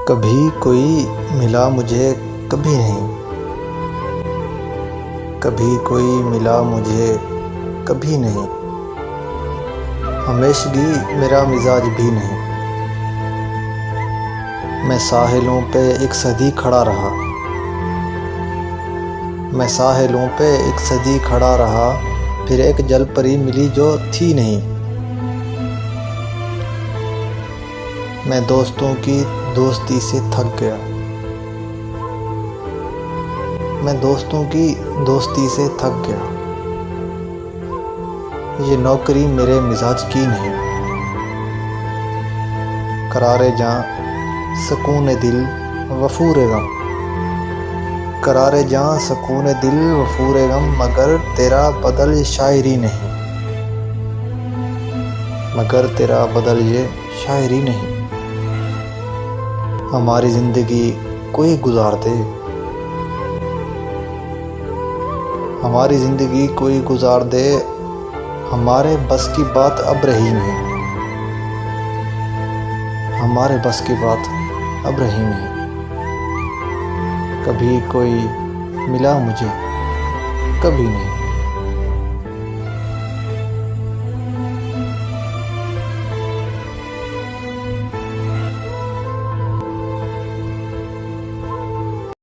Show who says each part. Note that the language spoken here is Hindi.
Speaker 1: कभी कोई मिला मुझे कभी नहीं, कभी कोई मिला मुझे कभी नहीं, हमेशगी मेरा मिजाज भी नहीं। मैं साहिलों पे एक सदी खड़ा रहा, मैं साहिलों पे एक सदी खड़ा रहा, फिर एक जल परी मिली जो थी नहीं। मैं दोस्तों की दोस्ती से थक गया, मैं दोस्तों की दोस्ती से थक गया। ये नौकरी मेरे मिजाज की नहीं। करारे जां सकून दिल वफूर गम, करारे जां सकून दिल वफूर गम, मगर तेरा बदल ये शायरी नहीं, मगर तेरा बदल ये शायरी नहीं। हमारी ज़िंदगी कोई गुजार दे, हमारी ज़िंदगी कोई गुजार दे, हमारे बस की बात अब रही नहीं, हमारे बस की बात अब रही नहीं। कभी कोई मिला मुझे कभी नहीं।